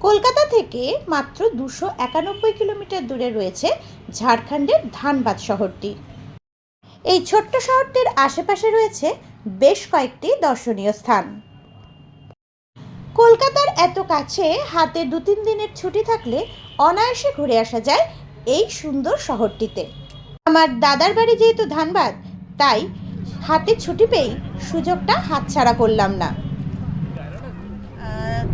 কলকাতা থেকে মাত্র 291 কিলোমিটার দূরে রয়েছে ঝাড়খণ্ডের ধানবাদ শহরটি। এই ছোট্ট শহরটির আশেপাশে রয়েছে বেশ কয়েকটি দর্শনীয় স্থান। কলকাতার এত কাছে হাতে 2-3 দিনের ছুটি থাকলে অনায়াসে ঘুরে আসা যায় এই সুন্দর শহরটিতে। আমার দাদার বাড়ি যেহেতু ধানবাদ, তাই হাতে ছুটি পেয়েই সুযোগটা হাতছাড়া করলাম না।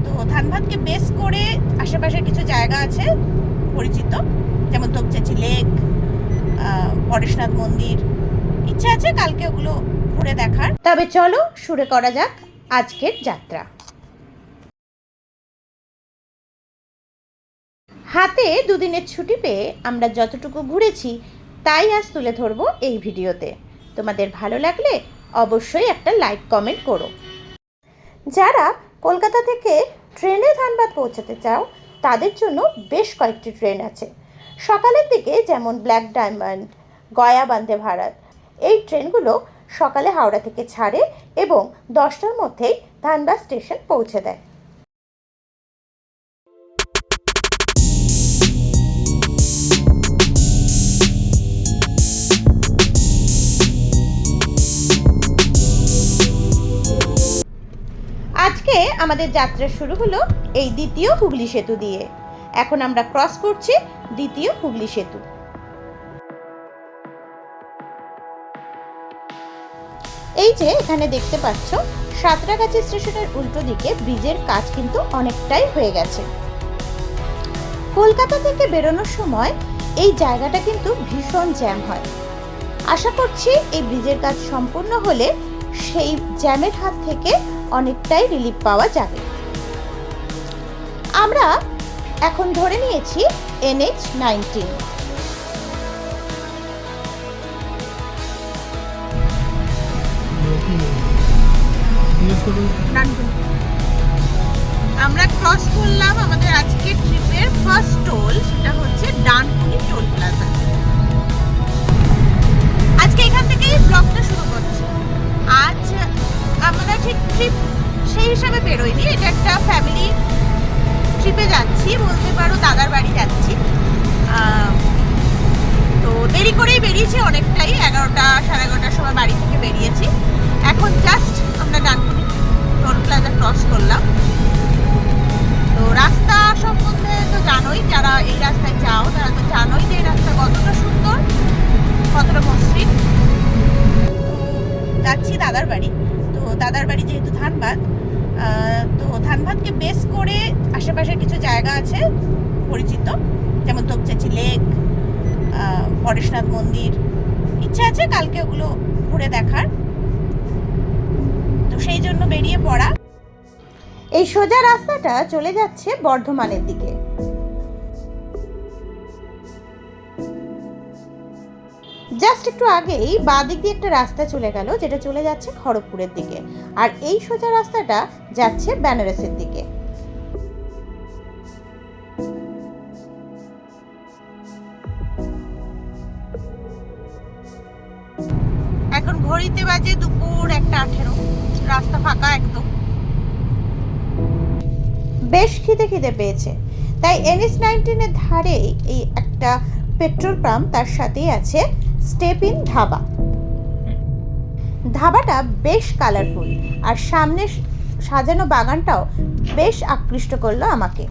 তো ধানবাদকে বেস করে আশেপাশের কিছু জায়গা আছে পরিচিত, যেমন তোপচাচি লেক, পরেশনাথ মন্দির। ইচ্ছা আছে কালকে ওগুলো ঘুরে দেখার। তবে চলো শুরু করা যাক আজকের যাত্রা। হাতে 2 দিনের ছুটি পেয়ে আমরা যতটুকু ঘুরেছি তাই আজ তুলে ধরবো এই ভিডিওতে। তোমাদের ভালো লাগলে অবশ্যই একটা লাইক কমেন্ট করো। যারা কলকাতা থেকে ট্রেনে ধানবাদ পৌঁছাতে চাও তাদের জন্য বেশ কয়েকটি ট্রেন আছে। সকালের দিকে যেমন ব্ল্যাক ডায়মন্ড, গয়া বন্দে ভারত, এই ট্রেনগুলো সকালে হাওড়া থেকে ছাড়ে এবং 10টার মধ্যেই ধানবাদ স্টেশন পৌঁছে দেয়। আজকে আমাদের যাত্রা শুরু হলো এই দ্বিতীয় হুগলি সেতু দিয়ে। এখন আমরা ক্রস করছি দ্বিতীয় হুগলি সেতু। এই যে এখানে দেখতে পাচ্ছ, সাঁতরাগাছি স্টেশনের উল্টো দিকে ব্রিজের কাজ কিন্তু অনেকটাই হয়ে গেছে। কলকাতা থেকে বেরোনোর সময় এই জায়গাটা কিন্তু ভীষণ জ্যাম হয়। আশা করছি এই ব্রিজের কাজ সম্পূর্ণ হলে সেই জ্যামের হাত থেকে অনেকটাই রিলিফ পাওয়া যাবে। আমরা এখন ধরে নিয়েছি NH-19। আমরা ক্রস করলাম আমাদের আজকের ট্রিপের ফার্স্ট টোল, সেটা হচ্ছে ডানকুনি টোল প্লাজা। আজকে এখান থেকেই ব্লগটা শুরু করছি। আজ আমরা ঠিক ট্রিপ সেই হিসাবে বেরোইনি, এটা একটা ফ্যামিলি ট্রিপে যাচ্ছি বলতে পারো, দাদার বাড়ি যাচ্ছি। তো দেরি করেই বেরিয়েছি অনেকটাই, 11টা সাড়ে 11টার সময় বাড়ি থেকে বেরিয়েছি। এখন জাস্ট আমরা ডানকুনি টোল প্লাজা ক্রস করলাম। তো রাস্তা সম্বন্ধে তো জানোই, যারা এই রাস্তায় যাও তারা তো জানোই যে এই রাস্তা কতটা সুন্দর, কতটা মসৃণ। যাচ্ছি দাদার বাড়ি। তো দাদার বাড়ি যেহেতু ধানবাদ, তো ধানবাদকে বেস করে আশেপাশের কিছু জায়গা আছে পরিচিত, যেমন তোপচাচি লেক, পরেশনাথ মন্দির। ইচ্ছা আছে কালকে ওগুলো ঘুরে দেখার, তো সেই জন্য বেরিয়ে পড়া। এই সোজা রাস্তাটা চলে যাচ্ছে বর্ধমানের দিকে। জাস্ট একটু আগেই বাঁ দিক দিয়ে একটা রাস্তা চলে গেল, যেটা চলে যাচ্ছে খড়গপুরের দিকে, আর এই সোজা রাস্তাটা যাচ্ছে বেনারসের দিকে। এখন ঘড়িতে বাজে দুপুর 1:18, রাস্তা ফাঁকা একদম। বেশ খিদে পেয়েছে, তাই NH-19 এর ধারে এই একটা পেট্রোল পাম্প, তার সাথেই আছে স্টেপ ইন ধাবা। ধাবাটা বেশ কালারফুল, আর সামনে সাজানো বাগানটাও বেশ আকৃষ্ট করলো আমাকে।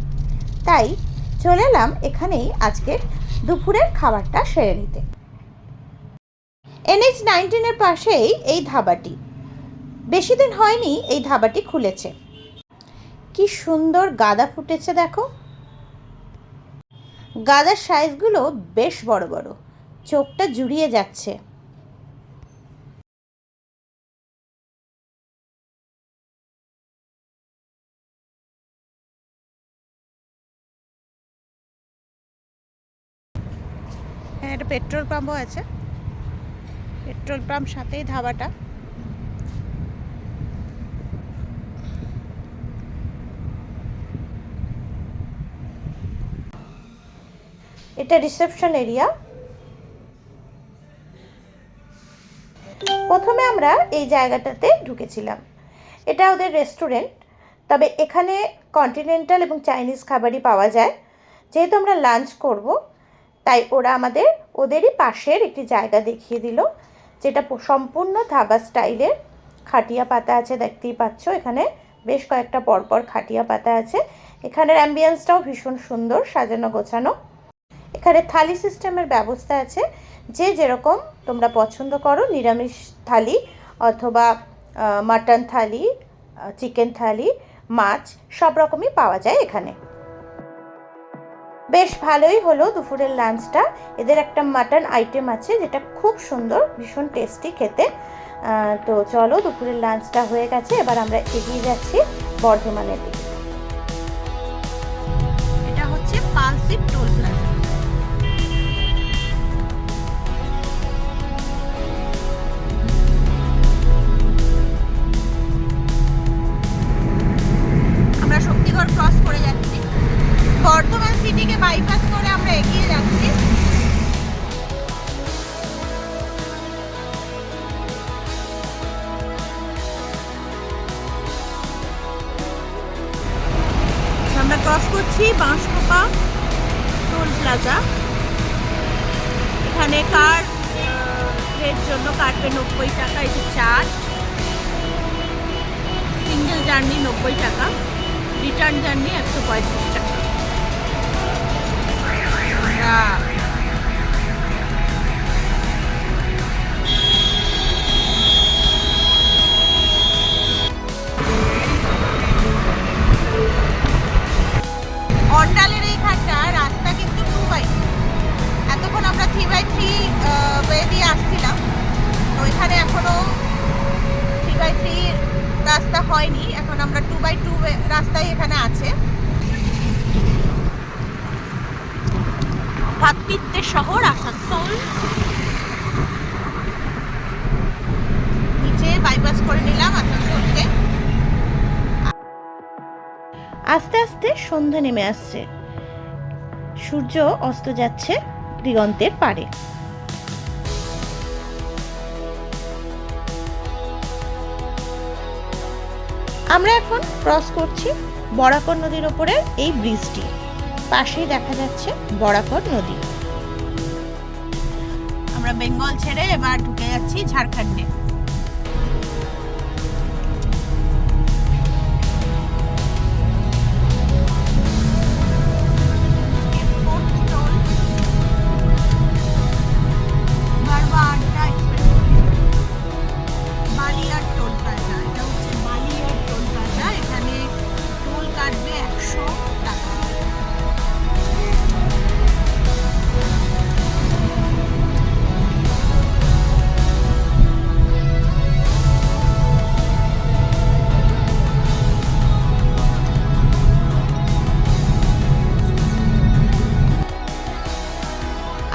তাই চলে এলাম এখানেই আজকের দুপুরের খাবারটা সেরে নিতে। NH-19 এর পাশেই এই ধাবাটি। বেশি দিন হয়নি এই ধাবাটি খুলেছে। কি সুন্দর গাঁদা ফুটেছে দেখো। গাঁদার সাইজগুলো বেশ বড় বড়, চোখটা জুড়িয়ে যাচ্ছে। হ্যাঁ, একটা পেট্রোল পাম্পও আছে। পেট্রোল পাম্প সাথেই ধাবাটা। এটা রিসেপশন এরিয়া। প্রথমে আমরা এই জায়গাটাতে ঢুকেছিলাম। এটা ওদের রেস্টুরেন্ট। তবে এখানে কন্টিনেন্টাল এবং চাইনিজ খাবারই পাওয়া যায়। যেহেতু আমরা লাঞ্চ করব, তাই ওরা আমাদের ওদেরই পাশের একটি জায়গা দেখিয়ে দিল, যেটা সম্পূর্ণ ধাবা স্টাইলের। খাটিয়া পাতা আছে, দেখতেই পাচ্ছ এখানে বেশ কয়েকটা পরপর খাটিয়া পাতা আছে। এখানের অ্যাম্বিয়েন্সটাও ভীষণ সুন্দর, সাজানো গোছানো। এখানে থালি সিস্টেমের ব্যবস্থা আছে, যে যেরকম তোমরা পছন্দ করো, নিরামিষ থালি অথবা মাটন থালি, চিকেন থালি, মাছ সব রকমই পাওয়া যায় এখানে। বেশ ভালোই হলো দুপুরের লাঞ্চটা। এদের একটা মাটন আইটেম আছে যেটা খুব সুন্দর, ভীষণ টেস্টি খেতে। তো চলো, দুপুরের লাঞ্চটা হয়ে গেছে, এবার আমরা এগিয়ে যাচ্ছি বর্ধমানের দিকে। এটা হচ্ছে পালসি টোল প্লাজা। আমরা শক্তিগড় ক্রস করে যাচ্ছি, বর্ধমান সিটিকে বাইপাস করে আমরা এগিয়ে যাচ্ছি। আমরা ক্রস করছি বাঁশকোপা টোল প্লাজা। এখানে কার এর জন্য কাটবে 90 টাকা, এই যে চার্জ। সিঙ্গেল জার্নি 90 টাকা, রিটার্ন জার্নি 135 টাকা। অন্ডালের এইখানটা রাস্তা কিন্তু 2/2। এতক্ষণ আমরা 3/3 ওয়ে দিয়ে আসছিলাম, তো এখানে এখনো 3/3 রাস্তা হয়নি, এখন আমরা 2/2 রাস্তায় এখানে আছে। ভ্রাতৃত্বের শহর আসানসোল। নিচে বাইপাস করে নিলাম আসানসোলকে। আস্তে আস্তে সন্ধ্যা নেমে আসছে, সূর্য অস্ত যাচ্ছে দিগন্তের পারে। আমরা এখন ক্রস করছি বরাকর নদীর ওপরের এই ব্রিজটি। পাশেই দেখা যাচ্ছে বরাকর নদী। আমরা বেঙ্গল ছেড়ে এবার ঢুকে যাচ্ছি ঝাড়খণ্ডে।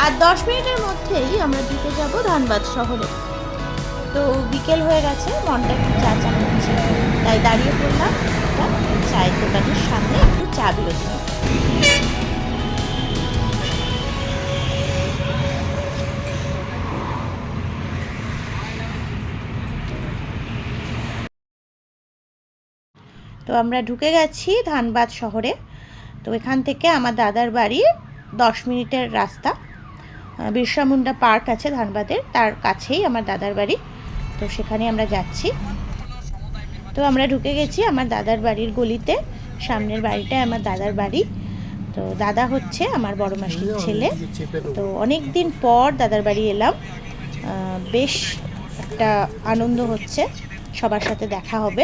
আর 10 মিনিটের মধ্যেই আমরা ঢুকে যাব ধানবাদ শহরে। তো বিকেল হয়ে গেছে, মনটা একটু চা চা করছে, তাই দাঁড়িয়ে পড়লাম একটা চায়ের দোকানের সামনে একটু চা বিরতি। তো আমরা ঢুকে গেছি ধানবাদ শহরে। তো এখান থেকে আমার দাদার বাড়ি 10 মিনিটের রাস্তা। বিরসা মুন্ডা পার্ক আছে ধানবাদের, তার কাছেই আমার দাদার বাড়ি। তো সেখানে আমরা যাচ্ছি। তো আমরা ঢুকে গেছি আমার দাদার বাড়ির গলিতে। সামনের বাড়িটায় আমার দাদার বাড়ি। তো দাদা হচ্ছে আমার বড় মাসির ছেলে। তো অনেক দিন পর দাদার বাড়ি এলাম, বেশ একটা আনন্দ হচ্ছে, সবার সাথে দেখা হবে।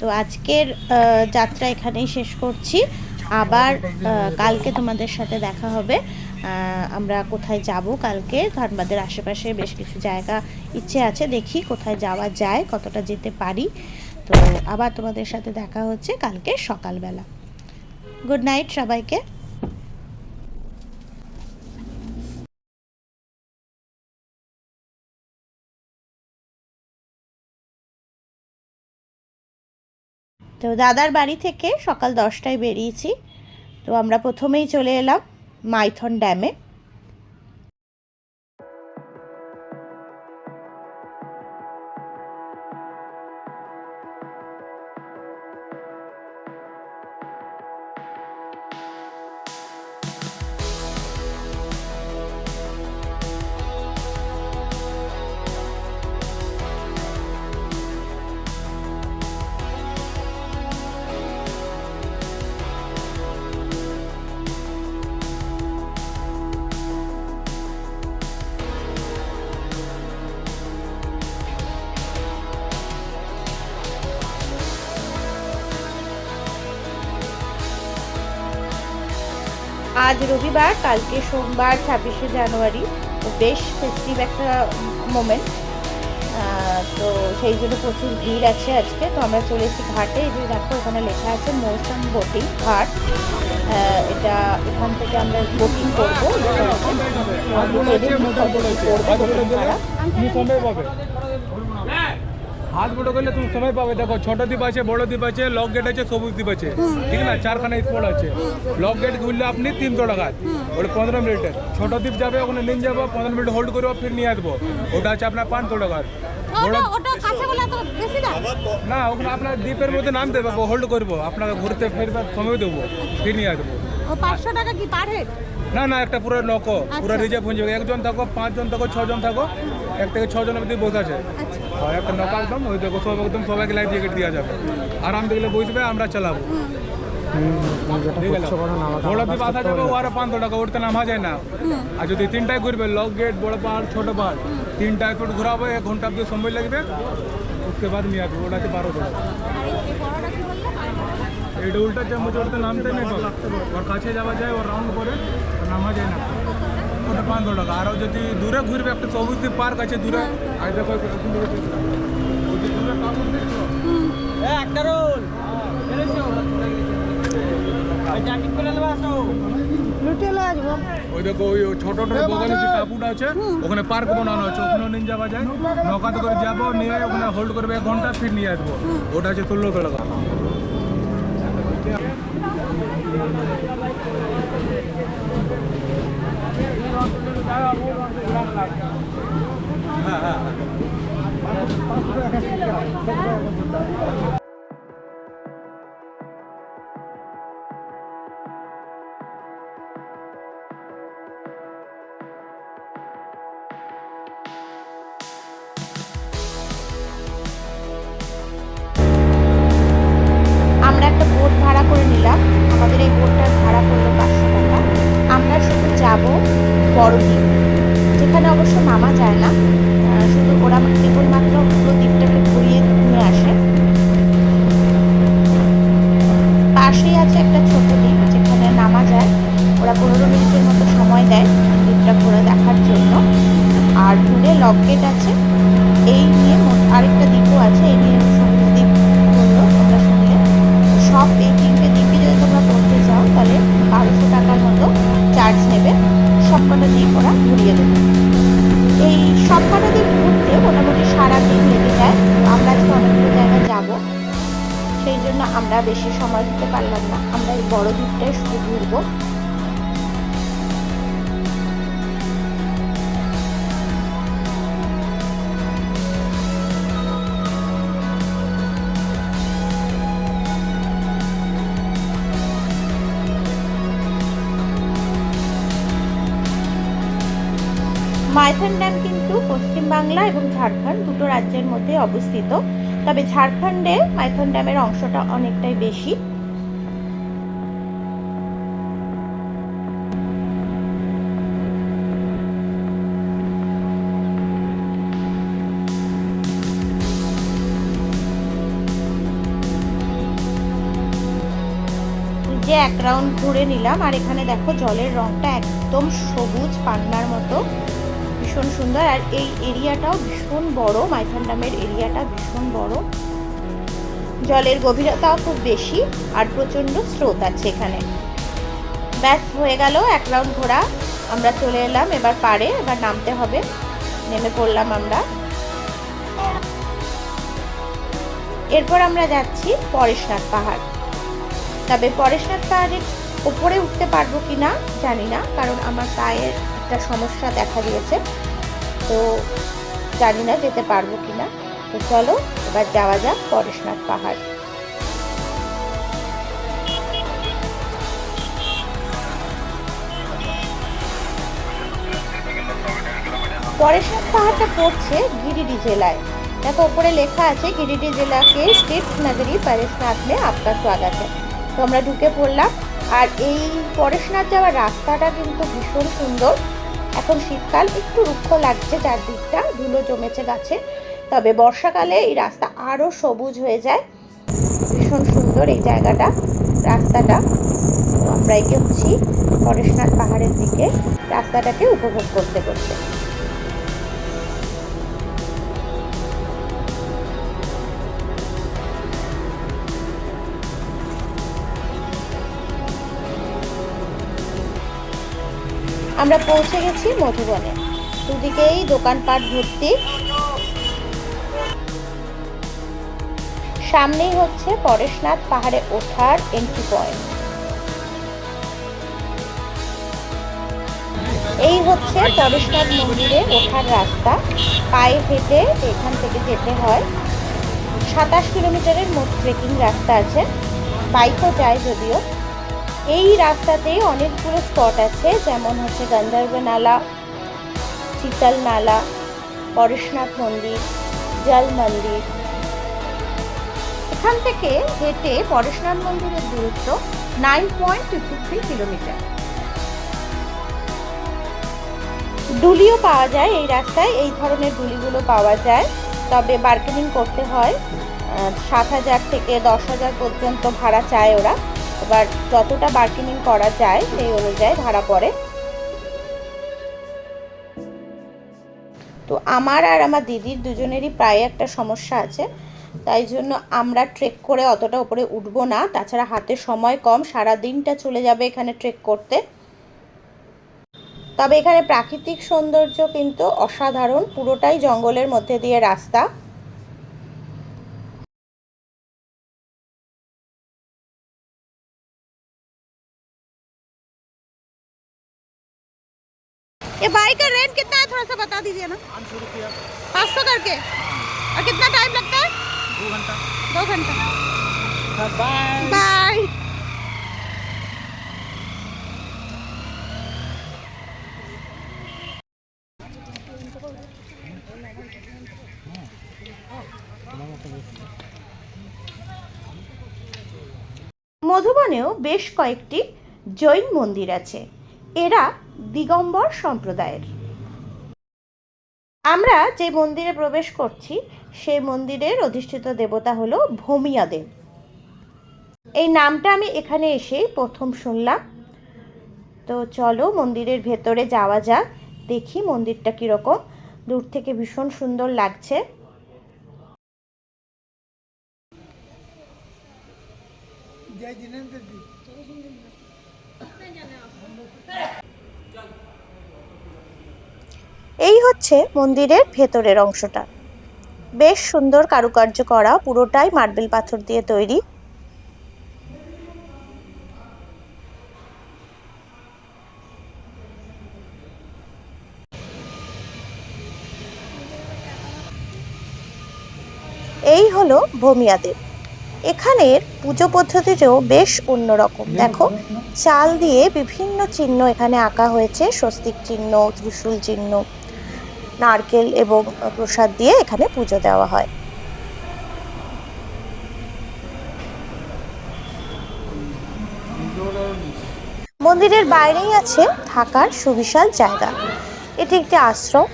তো আজকের যাত্রা এখানেই শেষ করছি। আবার কালকে তোমাদের সাথে দেখা হবে। আমরা কোথায় যাব কালকে, ধানবাদের আশেপাশে বেশ কিছু জায়গা ইচ্ছে আছে, দেখি কোথায় যাওয়া যায়, কতটা যেতে পারি। তো আবার তোমাদের সাথে দেখা হচ্ছে কালকে সকালবেলা। গুড নাইট সবাইকে। তো দাদার বাড়ি থেকে সকাল 10টায় বেরিয়েছি। তো আমরা প্রথমেই চলে এলাম মাইথন ড্যামে। আজ রবিবার, কালকে সোমবার 26শে জানুয়ারি, তো বেশ ফেস্টিভ একটা মোমেন্ট। তো সেই জন্য প্রচুর ভিড় আছে আজকে। তো আমরা চলে এসেছি ঘাটে। এই যে দেখো ওখানে লেখা আছে মৌসুম বোটিং ঘাট। এটা এখান থেকে আমরা বোটিং করবো। হাত বড় করলে তুমি সময় পাবে। দেখো ছোট দ্বীপ আছে, বড় দ্বীপ আছে, লক গেট আছে, সবুজ দ্বীপ আছে, ঠিক না? 4খানা স্পট আছে। লক গেট ঘুরলে আপনি 300 টাকা, ওটা 15 মিনিটের। ছোট দ্বীপ যাবে, ওখানে নিয়ে যাবো, 15 মিনিট হোল্ড করবো, ফির নিয়ে আসবো, ওটা আছে আপনার 500 টাকার। না, ওখানে আপনার দ্বীপের মধ্যে নামতে পারবো, হোল্ড করবো, আপনাকে ঘুরতে ফিরবার সময় দেবো, ফির নিয়ে আসবো। 500 টাকা কি পার হেড? না না, একটা পুরো নৌকো, পুরো রিজার্ভ হয়ে যাবে। 1 জন থাকো, 5 জন থাকো, 6 জন থাকো, 1 থেকে 6 জনের মধ্যে বসে আছে। আর একটা নৌকা একদম ওই দেখো, সব একদম সবাইকে লাইফ জ্যাকেট দেওয়া যাবে। আরাম দেখলে বসবে, আমরা চালাবো। বড় দ্বীপ আসা যাবে, ও আরো 500 টাকা, উঠতে নামা যায় না। আর যদি 3টায় ঘুরবে, লক গেট, বড় পাহাড়, ছোট পাহাড়, 3টায় ফুট ঘুরাবো, 1 ঘন্টা অব্দি সময় লাগবে, उसके बाद নিয়ে আসবো, ওটা আছে 1200 টাকা। এটা উল্টা চামচ, ওটাতে নামতে নেই পাবো, ওর কাছে যাওয়া যায়, ওর রাউন্ড করে নামা যায় না, ওটা 500 টাকা। আর যদি দূরে ঘুরবে, একটা সবুজ দ্বীপ পার্ক আছে দূরে, আর দেখো ওই দেখো ওই ছোট বগানে যে টাপুটা আছে, ওখানে পার্ক বানানো আছে, ওখানে নিয়ে যাওয়া যায়। নৌকাতে করে যাবো, নিয়ে ওখানে হোল্ড করবে 1 ঘন্টা, ফির নিয়ে আসবো, ওটা আছে 1600 টাকা। আমরা একটা বোট ভাড়া করে নিলাম। আমাদের এই বোটটার ভাড়া পড়লো 500 টাকা। আমরা শুধু যাব বড় দ্বীপ, যেখানে অবশ্য নামা যায় না, শুধু ওরা কেবলমাত্র পুরো দ্বীপটাকে ঘুরিয়ে নিয়ে আসে। পাশেই আছে একটা ছোট দ্বীপ, যেখানে নামা যায়। ওরা 15 মিনিটের মতো সময় দেয় দ্বীপটা ঘোরা দেখার জন্য। আর দূরে লক গেট আছে। এই নিয়ে আরেকটা দ্বীপও আছে, এই নিয়ে সবুজ দ্বীপ বললো তোমরা শুনলে। সব এই 3টে দ্বীপে যদি তোমরা করতে চাও, তাহলে 1200 টাকার মতো চার্জ নেবে। সবকটা দ্বীপ ওরা ঘুরিয়ে দেবে। এই সবকটা দ্বীপ ঘুরতে মোটামুটি সারাদিন লেগে যায়। আমরা আজকে অনেকগুলো জায়গায় যাব, সেই জন্য আমরা বেশি সময় দিতে পারলাম না। আমরা এই বড় দ্বীপটাই শুধু ঘুরবো। মাইথন ড্যাম কিন্তু পশ্চিমবাংলা এবং ঝাড়খণ্ড দুটো রাজ্যের মধ্যে অবস্থিত। তবে ঝাড়খণ্ডে মাইথন ড্যামের অংশটা অনেকটাই বেশি। যে 1 রাউন্ড ঘুরে নিলাম। আর এখানে দেখো জলের রংটা একদম সবুজ পান্নার মতো, ভীষণ সুন্দর। আর এই এরিয়াটাও ভীষণ বড়, মাইথন ড্যামের এরিয়াটা ভীষণ বড়। জলের গভীরতাও খুব বেশি, আর প্রচণ্ড স্রোত আছে এখানে। ব্যাস হয়ে গেল 1 রাউন্ড ঘোরা। আমরা চলে এলাম এবার পাড়ে, এবার নামতে হবে। নেমে পড়লাম আমরা। এরপর আমরা যাচ্ছি পরেশনাথ পাহাড়। তবে পরেশনাথ পাহাড়ের উপরে উঠতে পারবো কিনা জানি না, কারণ আমার পায়ের একটা সমস্যা দেখা দিয়েছে, তো জানি না যেতে পারবো কিনা। তো চলো এবার যাওয়া যাক পরেশনাথ পাহাড়। পরেশনাথ পাহাড়টা পড়ছে গিরিডি জেলায়। দেখো উপরে লেখা আছে গিরিডি জেলাকে तीर्थ नगरी परेशनाथ में आपका स्वागत है। তো আমরা ঢুকে পড়লাম। আর এই পরেশনাথ যাওয়ার রাস্তাটা কিন্তু ভীষণ সুন্দর। এখন শীতকাল, একটু রুক্ষ লাগছে, চারদিকটা ধুলো জমেছে গাছে। তবে বর্ষাকালে এই রাস্তা আরও সবুজ হয়ে যায়। ভীষণ সুন্দর এই জায়গাটা। রাস্তাটা। তো আমরা এগোচ্ছি পরেশনাথ পাহাড়ের দিকে রাস্তাটাকে উপভোগ করতে করতে। আমরা পৌঁছে গেছি মধুবনে। দুদিকেই দোকানপাট ভর্তি। সামনেই হচ্ছে পরেশনাথ পাহাড়ে ওঠার এন্ট্রি পয়েন্ট। এই হচ্ছে পরেশনাথ মন্দিরে ওঠার রাস্তা। পায়ে হেঁটে এখান থেকে যেতে হয়। 27 কিলোমিটারের মোট ট্রেকিং রাস্তা আছে, বাইকও যায় যদিও। এই রাস্তাতেই অনেকগুলো স্পট আছে, যেমন হচ্ছে গন্ধর্ব নালা, শীতল নালা, পরেশনাথ মন্দির, জল মন্দির। এখান থেকে হেঁটে পরেশনাথ মন্দিরের দূরত্ব 9.53 কিলোমিটার। ডুলিও পাওয়া যায় এই রাস্তায়, এই ধরনের ডুলিগুলো পাওয়া যায়, তবে বার্গেনিং করতে হয়। 7,000 থেকে 10,000 পর্যন্ত ভাড়া চায় ওরা। এবার যতটা বার্গেনিং করা যায় সেই অনুযায়ী ভাড়া পড়ে। তো আমার আর আমার দিদির দুজনেরই প্রায় একটা সমস্যা আছে, তাই জন্য আমরা ট্রেক করে অতটা উপরে উঠবো না। তাছাড়া হাতে সময় কম, সারা দিনটা চলে যাবে এখানে ট্রেক করতে। তবে এখানে প্রাকৃতিক সৌন্দর্য কিন্তু অসাধারণ, পুরোটাই জঙ্গলের মধ্যে দিয়ে রাস্তা। ये बाइक का रेंट कितना है, थोड़ा सा बता दीजिए ना। 500 रुपया। 500 करके। और कितना टाइम लगता है? 2 घंटा। 2 घंटा। Bye bye. মধুবনেও বেশ কয়েকটি জৈন মন্দির আছে। এরা দিগম্বর সম্প্রদায়ের। আমরা যে মন্দিরে প্রবেশ করছি সেই মন্দিরের অধিষ্ঠিত দেবতা হলো ভৌমিয়াদেব। এই নামটা আমি এখানে এসেই প্রথম শুনলাম। তো চলো মন্দিরের ভেতরে যাওয়া যাক, দেখি মন্দিরটা কীরকম। দূর থেকে ভীষণ সুন্দর লাগছে। এই হচ্ছে মন্দিরের ভেতরের অংশটা, বেশ সুন্দর কারুকার্য করা, পুরোটাই মার্বেল পাথর দিয়ে তৈরি। এই হলো ভৌমিয়াদেব। এখানের পুজো পদ্ধতিটাও বেশ অন্যরকম। দেখো, চাল দিয়ে বিভিন্ন চিহ্ন এখানে আঁকা হয়েছে, স্বস্তিক চিহ্ন, ত্রিশূল চিহ্ন, নারকেল এবং প্রসাদ দিয়ে এখানে পুজো দেওয়া হয়। মন্দিরের বাইরেই আছে থাকার সুবিশাল জায়গা। এটি একটি আশ্রম।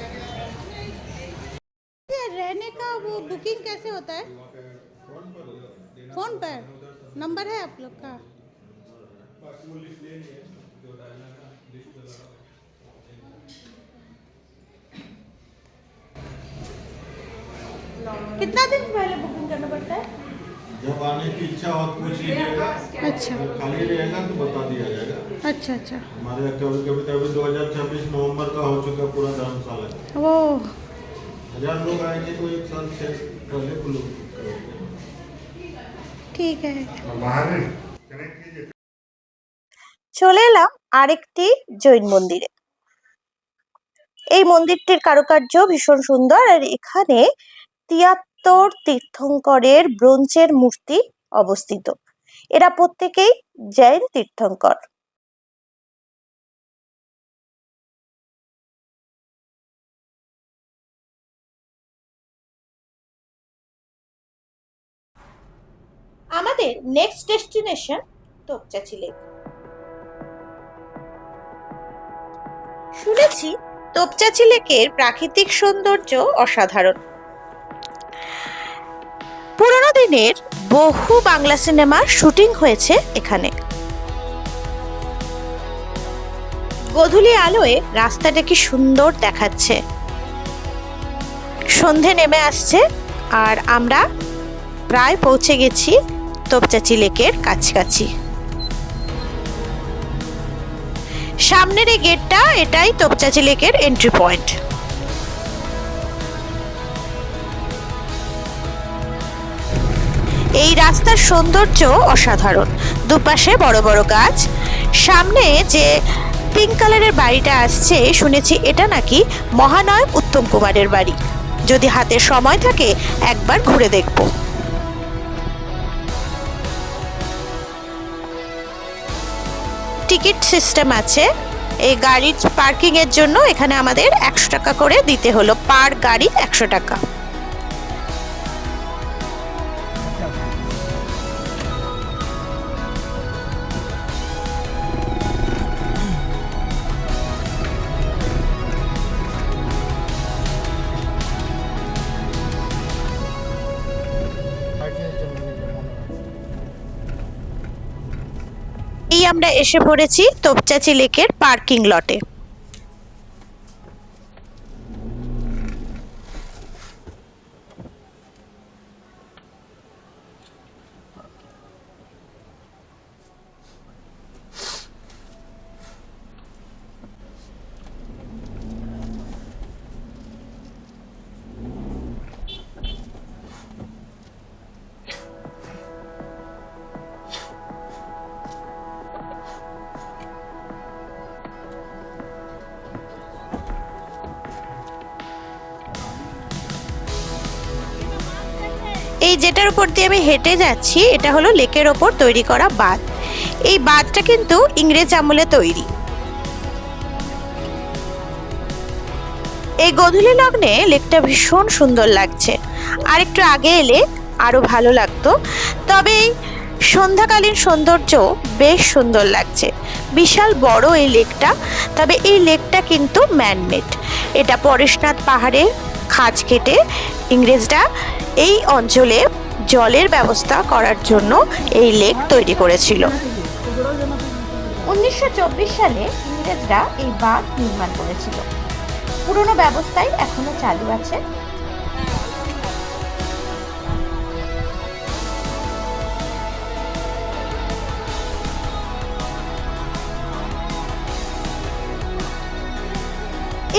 रहने का वो बुकिंग कैसे होता है? फोन पर नंबर है आप लोग का? कितना दिन पहले बुकिंग करना पड़ता है? जब आने की इच्छा हो तो पूछ लीजिएगा। अच्छा अगर खाली रहेगा तो बता दिया जाएगा। अच्छा अच्छा। हमारे एक्टिविटी अभी 2026 नवंबर का हो चुका पूरा धर्मशाला। वो 1000 लोग आएंगे तो एक साल से पहले को लोग करेंगे। ठीक है। চলে এলাম আরেকটি জৈন মন্দিরে। এই মন্দিরটির কারুকার্য ভীষণ সুন্দর, আর এখানে 73 তীর্থঙ্করের ব্রোঞ্জের মূর্তি অবস্থিত। এরা প্রত্যেকেই জৈন তীর্থঙ্কর। আমাদের নেক্সট ডেস্টিনেশন তোপচাঁচি লেক। শুনেছি তোপচাঁচি লেকের প্রাকৃতিক সৌন্দর্য অসাধারণ। পুরোনো দিনের বহু বাংলা সিনেমার শুটিং হয়েছে এখানে। গোধূলি আলোয় রাস্তাটা কি সুন্দর দেখাচ্ছে। সন্ধে নেমে আসছে আর আমরা প্রায় পৌঁছে গেছি তোপচাঁচি লেকের কাছাকাছি। সামনের এই গেটটা, এটাই তোপচাঁচি লেকের এন্ট্রি পয়েন্ট। এই রাস্তার সৌন্দর্য অসাধারণ, দুপাশে বড় বড় গাছ। সামনে যে পিঙ্ক কালারের বাড়িটা আসছে, শুনেছি এটা নাকি মহানায়ক উত্তম কুমারের বাড়ি। যদি হাতে সময় থাকে একবার ঘুরে দেখব। টিকিট সিস্টেম আছে। এই গাড়ির পার্কিং এর জন্য এখানে আমাদের 100 টাকা করে দিতে হলো, পার গাড়ি 100 টাকা। এই আমরা এসে পড়েছি তোপচাঁচি লেকের পার্কিং লটে। এই যেটার উপর দিয়ে আমি হেঁটে যাচ্ছি, এটা হলো লেকের ওপর তৈরি করা বাঁধ। এই বাঁধটা কিন্তু ইংরেজ আমলে তৈরি। এই গোধূলি লগ্নে লেকটা ভীষণ সুন্দর লাগছে। আর একটু আগে এলে আরো ভালো লাগতো, তবে এই সন্ধ্যাকালীন সৌন্দর্য বেশ সুন্দর লাগছে। বিশাল বড় এই লেকটা, তবে এই লেকটা কিন্তু ম্যানমেড। এটা পরেশনাথ পাহাড়ের খাঁজ কেটে ইংরেজরা এই অঞ্চলে জলের ব্যবস্থা করার জন্য এই লেক তৈরি করেছিল। 1924 সালে ইংরেজরা এই বাঁধ নির্মাণ করেছিল। পুরনো ব্যবস্থাই এখনো চালু আছে।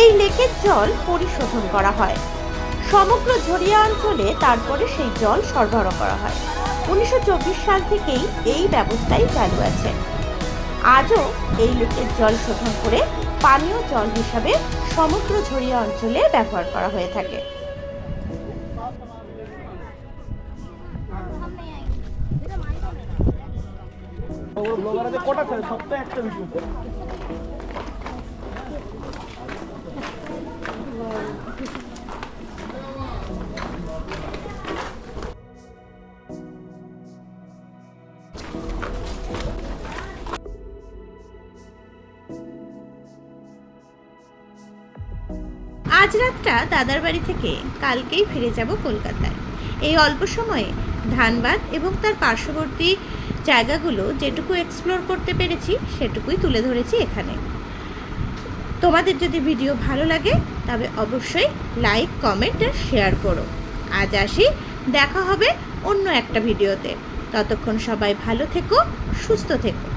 এই লেকের জল পরিশোধন করা হয় সমগ্র ঝরিয়া অঞ্চলে, তারপরে সেই জল সরবরাহ করা হয়। 1924 সাল থেকেই এই ব্যবস্থাই চালু আছে। আজও এই লেকের জল শোধন করে পানীয় জল হিসাবে সমগ্র ঝরিয়া অঞ্চলে ব্যবহার করা হয়ে থাকে। আজ রাতটা দাদার বাড়ি থেকে কালকেই ফিরে যাব কলকাতায়। এই অল্প সময়ে ধানবাদ এবং তার পার্শ্ববর্তী জায়গাগুলো যেটুকু এক্সপ্লোর করতে পেরেছি সেটুকুই তুলে ধরেছি এখানে। তোমাদের যদি ভিডিও ভালো লাগে তবে অবশ্যই লাইক, কমেন্ট আর শেয়ার করো। আজ আসি, দেখা হবে অন্য একটা ভিডিওতে। ততক্ষণ সবাই ভালো থেকো, সুস্থ থেকো।